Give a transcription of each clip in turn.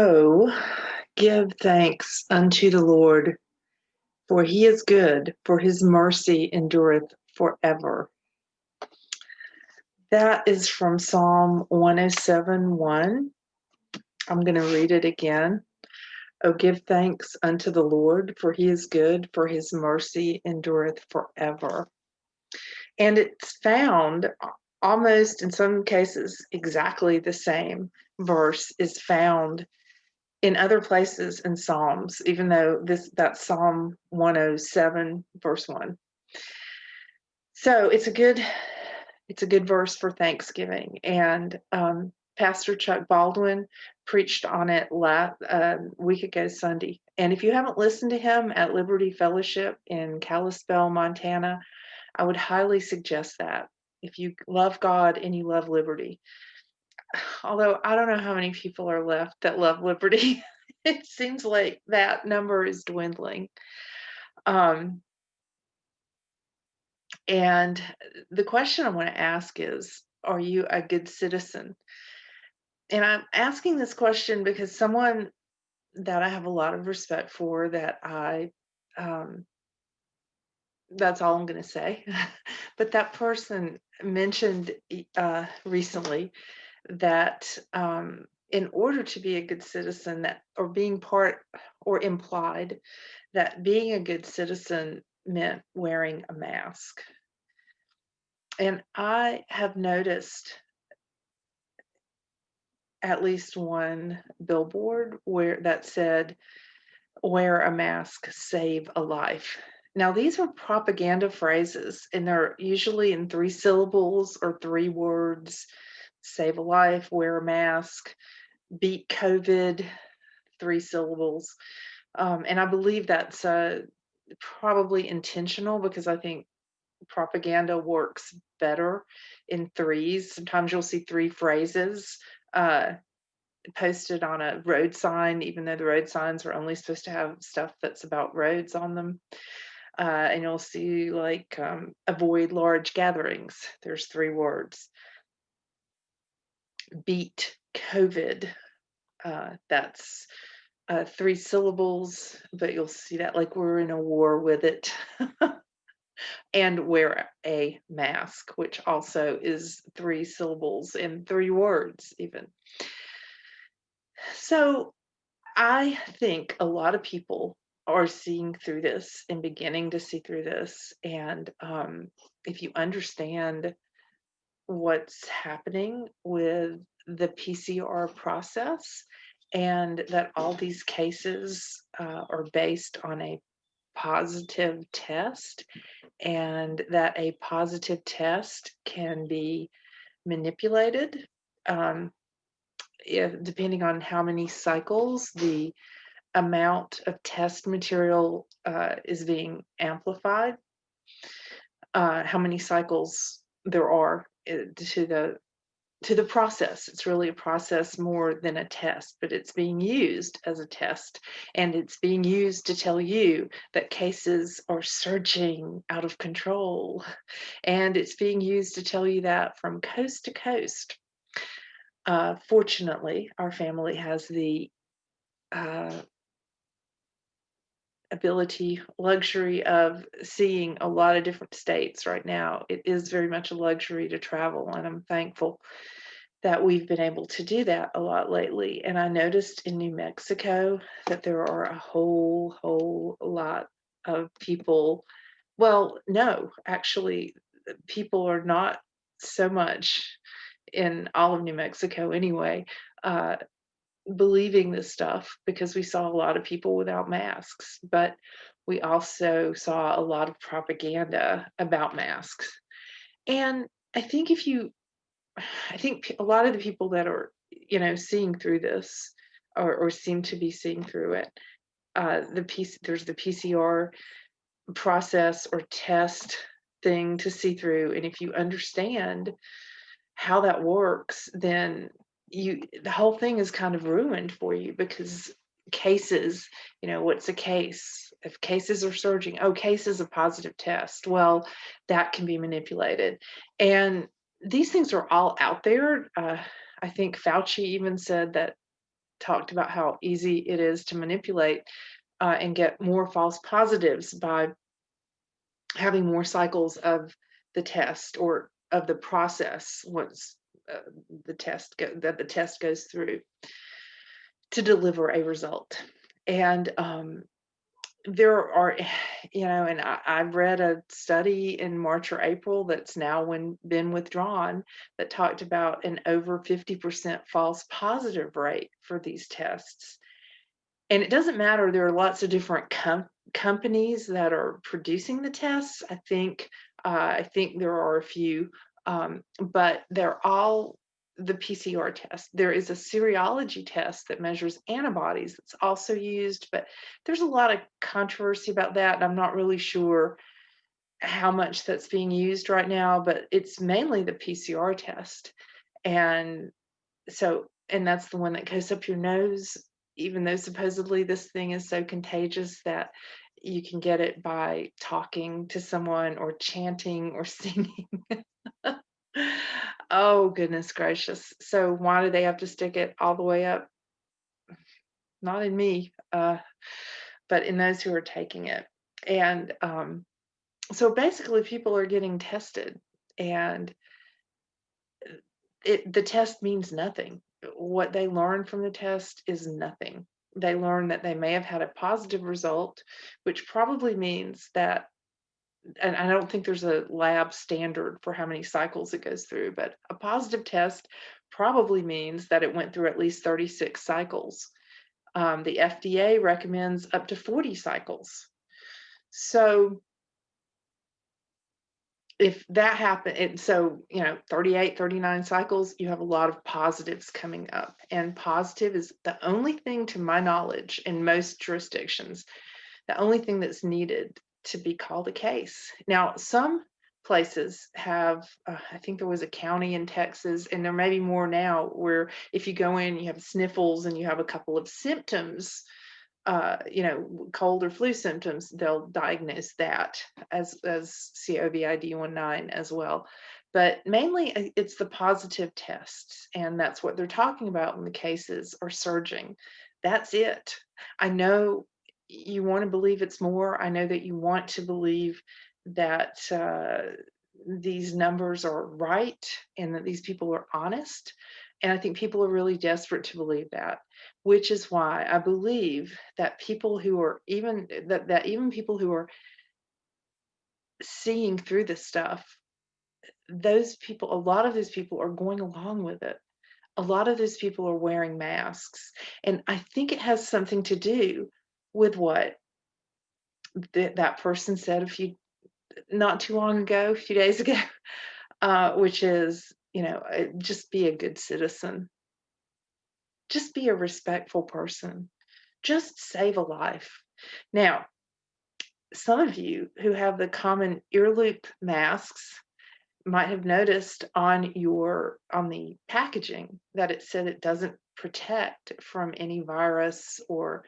Oh, give thanks unto the Lord, for he is good, for his mercy endureth forever. That is from Psalm 107:1. I'm going to read it again. Oh, give thanks unto the Lord, for he is good, for his mercy endureth forever. And it's found almost in some cases exactly the same verse is found in other places in Psalms, even though that's Psalm 107, verse 1. So it's a good verse for Thanksgiving. And Pastor Chuck Baldwin preached on it a week ago Sunday. And if you haven't listened to him at Liberty Fellowship in Kalispell, Montana, I would highly suggest that. If you love God and you love liberty, although I don't know how many people are left that love liberty. It seems like that number is dwindling. And the question I want to ask is, are you a good citizen? And I'm asking this question because someone that I have a lot of respect for, that's all I'm going to say. But that person mentioned recently that in order to be a good citizen, or being part or implied that being a good citizen meant wearing a mask. And I have noticed at least one billboard that said, wear a mask, save a life. Now, these are propaganda phrases, and they're usually in 3 syllables or 3 words. Save a life, wear a mask, beat COVID, 3 syllables. And I believe that's probably intentional, because I think propaganda works better in threes. Sometimes you'll see 3 phrases posted on a road sign, even though the road signs are only supposed to have stuff that's about roads on them. And you'll see like avoid large gatherings. There's 3 words. Beat COVID. That's 3 syllables, but you'll see that like we're in a war with it. And wear a mask, which also is 3 syllables and 3 words even. So I think a lot of people are seeing through this and beginning to see through this. And if you understand what's happening with the PCR process, and that all these cases are based on a positive test, and that a positive test can be manipulated, depending on how many cycles the amount of test material is being amplified, how many cycles there are to the process. It's really a process more than a test, but it's being used as a test, and it's being used to tell you that cases are surging out of control, and it's being used to tell you that from coast to coast. Fortunately, our family has the luxury of seeing a lot of different states right now. It is very much a luxury to travel, and I'm thankful that we've been able to do that a lot lately. And I noticed in New Mexico that there are a whole lot of people. Well, no, actually, people are not so much in all of New Mexico anyway, believing this stuff, because we saw a lot of people without masks, but we also saw a lot of propaganda about masks. And I think a lot of the people that are, seeing through this, or seem to be seeing through it, there's the PCR process or test thing to see through. And if you understand how that works, then the whole thing is kind of ruined for you, because cases, what's a case? If cases are surging, case is a positive test. Well, that can be manipulated. And these things are all out there. I think Fauci even said that talked about how easy it is to manipulate and get more false positives by having more cycles of the test or of the process once that the test goes through to deliver a result. And there are, and I've read a study in March or April that's now been withdrawn that talked about an over 50% false positive rate for these tests. And it doesn't matter. There are lots of different companies that are producing the tests. I think there are a few, but they're all the PCR test. There is a serology test that measures antibodies that's also used, but there's a lot of controversy about that. And I'm not really sure how much that's being used right now, but it's mainly the PCR test. And and that's the one that goes up your nose, even though supposedly this thing is so contagious that you can get it by talking to someone or chanting or singing. Oh, goodness gracious. So why do they have to stick it all the way up? Not in me, but in those who are taking it. And so basically, people are getting tested, and the test means nothing. What they learn from the test is nothing. They learn that they may have had a positive result, which probably means that, and I don't think there's a lab standard for how many cycles it goes through, but a positive test probably means that it went through at least 36 cycles. The FDA recommends up to 40 cycles. So if that happened, 38, 39 cycles, you have a lot of positives coming up. And positive is the only thing, to my knowledge, in most jurisdictions, the only thing that's needed to be called a case. Now, some places have, I think there was a county in Texas, and there may be more now, where if you go in, you have sniffles and you have a couple of symptoms, cold or flu symptoms, they'll diagnose that as COVID-19 as well. But mainly it's the positive tests, and that's what they're talking about when the cases are surging. That's it. I know you want to believe it's more. I know that you want to believe that these numbers are right and that these people are honest. And I think people are really desperate to believe that, which is why I believe that people who are even people who are seeing through this stuff, a lot of those people are going along with it. A lot of those people are wearing masks. And I think it has something to do with what that person said not too long ago, a few days ago, which is, just be a good citizen. Just be a respectful person. Just save a life. Now, some of you who have the common ear loop masks might have noticed on the packaging that it said it doesn't protect from any virus, or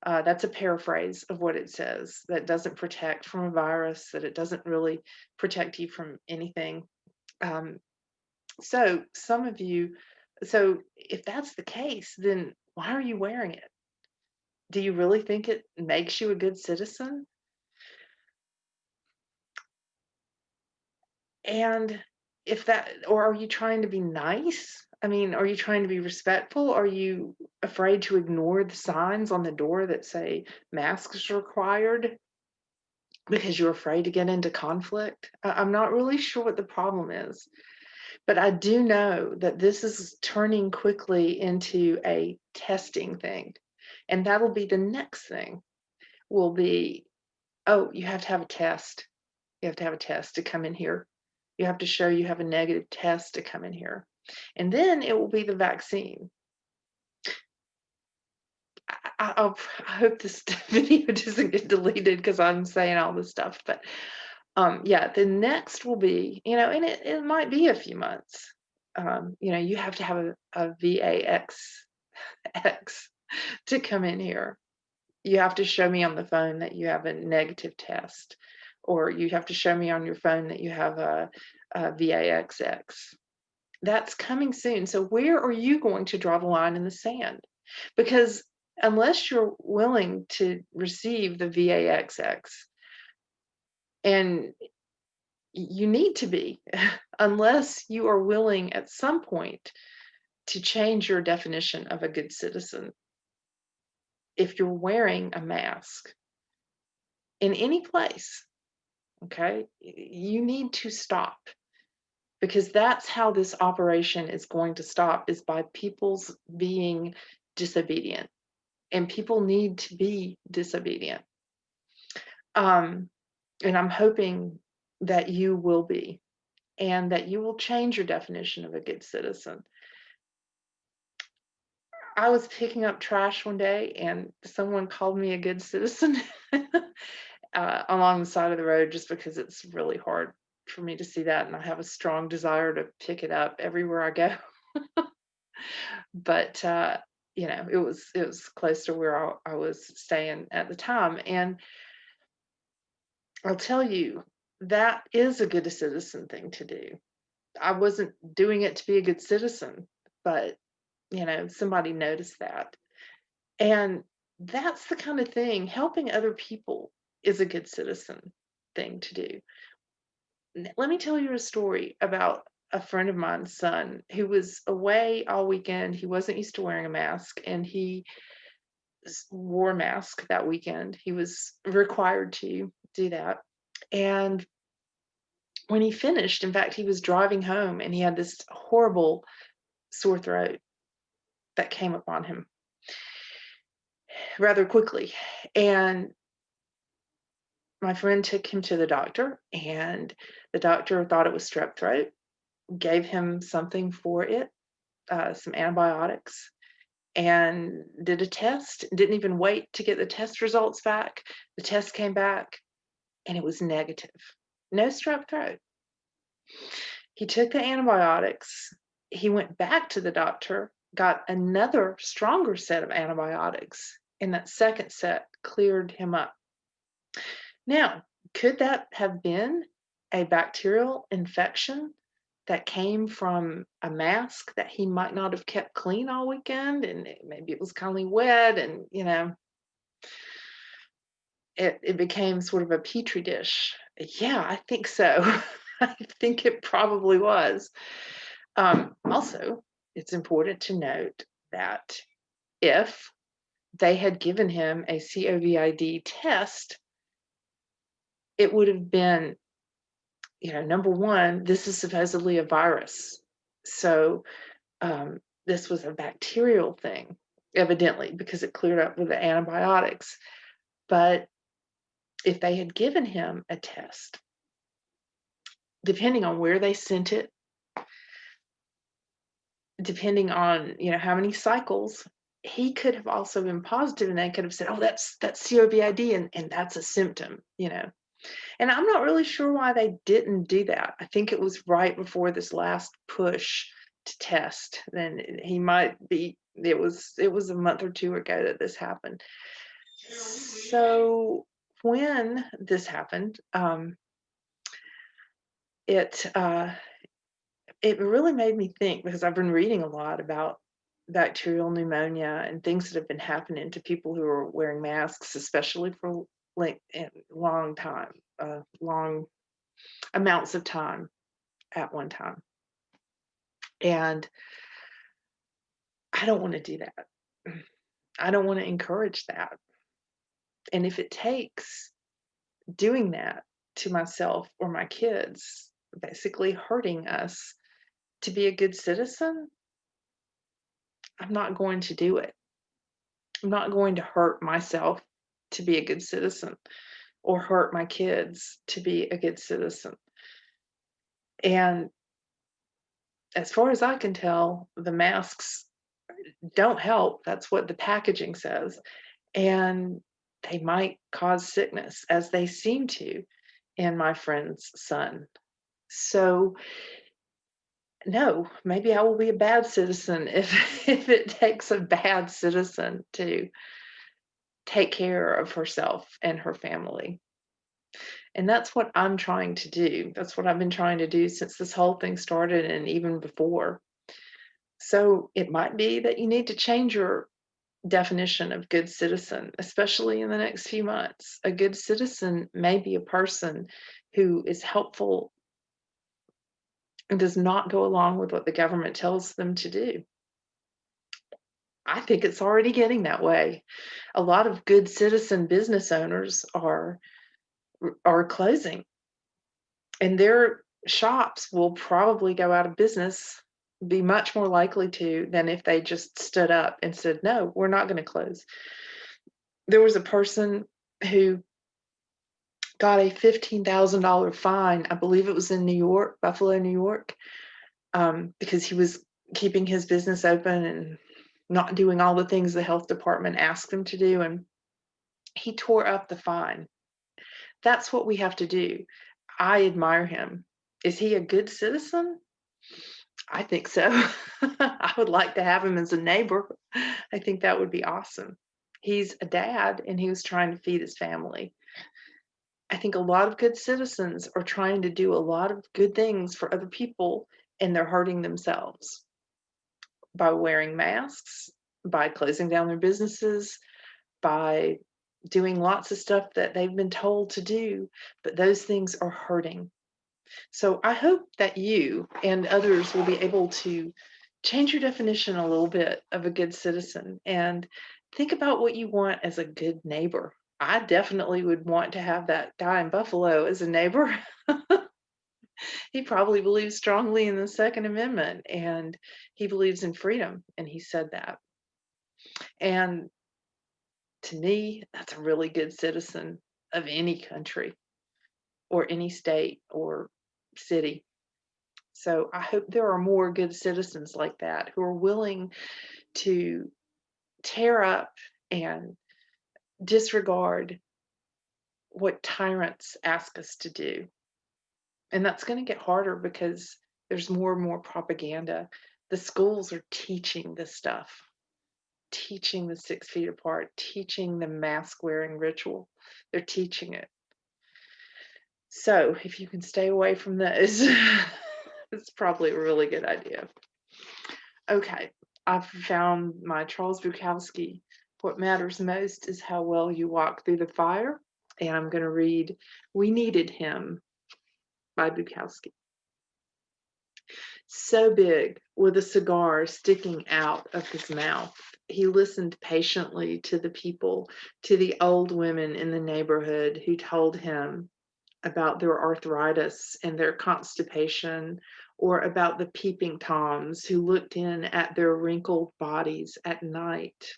that's a paraphrase of what it says, that doesn't protect from a virus, that it doesn't really protect you from anything. So if that's the case, then why are you wearing it? Do you really think it makes you a good citizen? And or are you trying to be nice? I mean, are you trying to be respectful? Are you afraid to ignore the signs on the door that say masks required because you're afraid to get into conflict? I'm not really sure what the problem is, but I do know that this is turning quickly into a testing thing. And that'll be the next thing, will be, oh, you have to have a test. You have to have a test to come in here. You have to show you have a negative test to come in here. And then it will be the vaccine. I hope this video doesn't get deleted because I'm saying all this stuff. But the next will be, and it might be a few months. You have to have a VAX to come in here. You have to show me on the phone that you have a negative test, or you have to show me on your phone that you have a VAXX. That's coming soon. So where are you going to draw the line in the sand? Because unless you're willing to receive the VAXX, and you need to be, unless you are willing at some point to change your definition of a good citizen, if you're wearing a mask in any place, okay, you need to stop, because that's how this operation is going to stop, is by people's being disobedient, and people need to be disobedient. And I'm hoping that you will be, and that you will change your definition of a good citizen. I was picking up trash one day and someone called me a good citizen along the side of the road, just because it's really hard for me to see that. And I have a strong desire to pick it up everywhere I go. But, it was close to where I was staying at the time. And I'll tell you, that is a good citizen thing to do. I wasn't doing it to be a good citizen, but, somebody noticed that. And that's the kind of thing, helping other people is a good citizen thing to do. Let me tell you a story about a friend of mine's son who was away all weekend. He wasn't used to wearing a mask, and he wore a mask that weekend. He was required to do that. And when he finished, in fact, he was driving home and he had this horrible sore throat that came upon him rather quickly. And my friend took him to the doctor, and the doctor thought it was strep throat, gave him something for it, some antibiotics, and did a test. Didn't even wait to get the test results back. The test came back and it was negative. No strep throat. He took the antibiotics. He went back to the doctor, got another stronger set of antibiotics, and that second set cleared him up. Now, could that have been a bacterial infection that came from a mask that he might not have kept clean all weekend, and maybe it was kind of wet, and it became sort of a petri dish? Yeah, I think so. I think it probably was. Also, it's important to note that if they had given him a COVID test, it would have been, number one, this is supposedly a virus. So this was a bacterial thing, evidently, because it cleared up with the antibiotics. But if they had given him a test, depending on where they sent it, depending on, how many cycles, he could have also been positive, and they could have said, oh, that's COVID, and that's a symptom, And I'm not really sure why they didn't do that. I think it was right before this last push to test. Then he might be, it was a month or two ago that this happened. So when this happened, it really made me think, because I've been reading a lot about bacterial pneumonia and things that have been happening to people who are wearing masks, especially for long time, long amounts of time at one time. And I don't want to do that. I don't want to encourage that. And if it takes doing that to myself or my kids, basically hurting us to be a good citizen, I'm not going to do it. I'm not going to hurt myself to be a good citizen, or hurt my kids to be a good citizen. And as far as I can tell, the masks don't help. That's what the packaging says. And they might cause sickness, as they seem to in my friend's son. So, no, maybe I will be a bad citizen if it takes a bad citizen to take care of herself and her family. And that's what I'm trying to do. That's what I've been trying to do since this whole thing started, and even before. So it might be that you need to change your definition of good citizen, especially in the next few months. A good citizen may be a person who is helpful and does not go along with what the government tells them to do. I think it's already getting that way. A lot of good citizen business owners are closing, and their shops will probably go out of business, be much more likely to than if they just stood up and said, "No, we're not gonna close." There was a person who got a $15,000 fine, I believe it was in New York, Buffalo, New York, because he was keeping his business open and not doing all the things the health department asked him to do, and he tore up the fine. That's what we have to do. I admire him. Is he a good citizen? I think so. I would like to have him as a neighbor. I think that would be awesome. He's a dad and he was trying to feed his family. I think a lot of good citizens are trying to do a lot of good things for other people and they're hurting themselves by wearing masks, by closing down their businesses, by doing lots of stuff that they've been told to do, but those things are hurting. So I hope that you and others will be able to change your definition a little bit of a good citizen and think about what you want as a good neighbor. I definitely would want to have that guy in Buffalo as a neighbor. He probably believes strongly in the Second Amendment and he believes in freedom, and he said that. And to me, that's a really good citizen of any country or any state or city. So I hope there are more good citizens like that who are willing to tear up and disregard what tyrants ask us to do. And that's going to get harder because there's more and more propaganda. The schools are teaching this stuff, teaching the 6 feet apart, teaching the mask wearing ritual. They're teaching it. So if you can stay away from those, it's probably a really good idea. Okay, I've found my Charles Bukowski. What matters most is how well you walk through the fire. And I'm going to read We Needed Him by Bukowski. So big, with a cigar sticking out of his mouth, he listened patiently to the people, to the old women in the neighborhood who told him about their arthritis and their constipation, or about the peeping toms who looked in at their wrinkled bodies at night,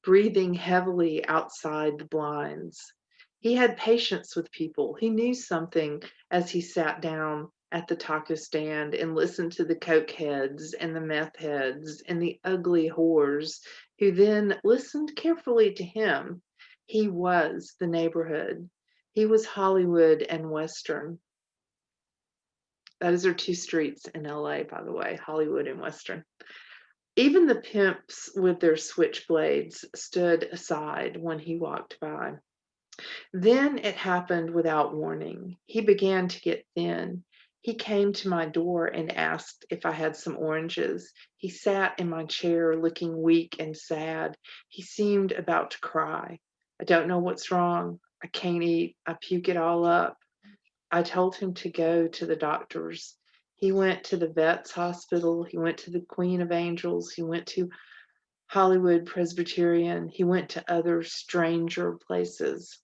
breathing heavily outside the blinds. He had patience with people. He knew something as he sat down at the taco stand and listened to the coke heads and the meth heads and the ugly whores who then listened carefully to him. He was the neighborhood. He was Hollywood and Western. Those are two streets in LA, by the way, Hollywood and Western. Even the pimps with their switchblades stood aside when he walked by. Then it happened without warning. He began to get thin. He came to my door and asked if I had some oranges. He sat in my chair looking weak and sad. He seemed about to cry. I don't know what's wrong. I can't eat. I puke it all up. I told him to go to the doctors. He went to the Vets Hospital. He went to the Queen of Angels. He went to Hollywood Presbyterian. He went to other stranger places.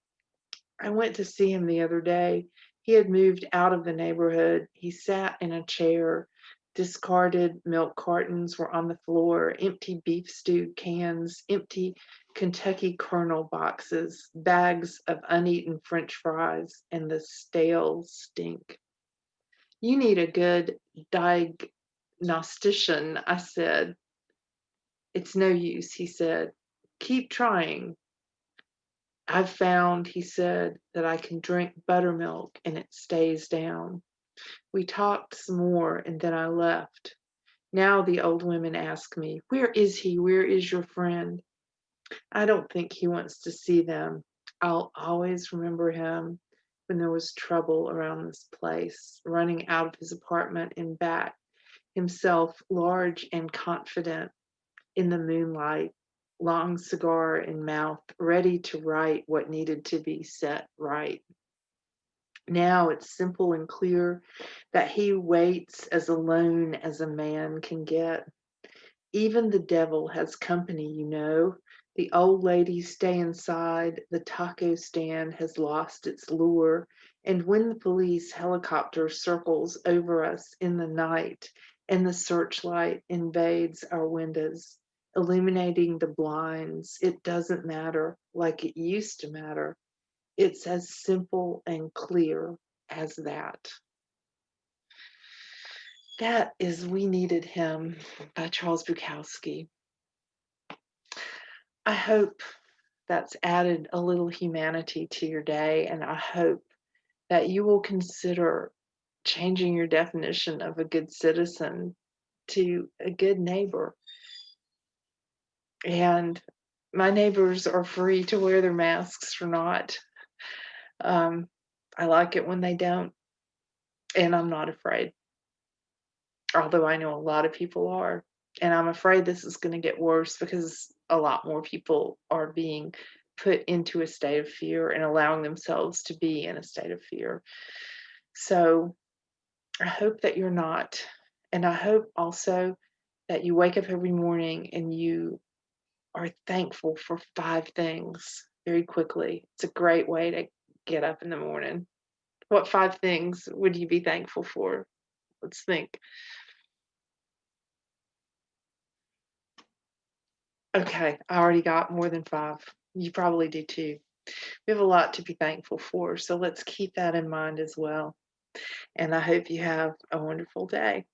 I went to see him the other day. He had moved out of the neighborhood. He sat in a chair. Discarded milk cartons were on the floor, empty beef stew cans, empty Kentucky Colonel boxes, bags of uneaten French fries, and the stale stink. You need a good diagnostician, I said. It's no use, he said. Keep trying. I've found, he said, that I can drink buttermilk and it stays down. We talked some more and then I left. Now the old women ask me, where is he? Where is your friend? I don't think he wants to see them. I'll always remember him when there was trouble around this place, running out of his apartment and back, himself large and confident in the moonlight, long cigar in mouth, ready to write what needed to be set right. Now it's simple and clear that he waits as alone as a man can get. Even the devil has company, you know. The old ladies stay inside, the taco stand has lost its lure, and when the police helicopter circles over us in the night and the searchlight invades our windows, illuminating the blinds, it doesn't matter like it used to matter. It's as simple and clear as that. That is We Needed Him by Charles Bukowski. I hope that's added a little humanity to your day, and I hope that you will consider changing your definition of a good citizen to a good neighbor. And my neighbors are free to wear their masks or not. Um, I like it when they don't, and I'm not afraid, although I know a lot of people are. And I'm afraid this is going to get worse because a lot more people are being put into a state of fear and allowing themselves to be in a state of fear. So I hope that you're not. And I hope also that you wake up every morning and you are thankful for 5 things very quickly. It's a great way to get up in the morning. What 5 things would you be thankful for? Let's think. Okay, I already got more than 5. You probably do too. We have a lot to be thankful for, so let's keep that in mind as well. And I hope you have a wonderful day.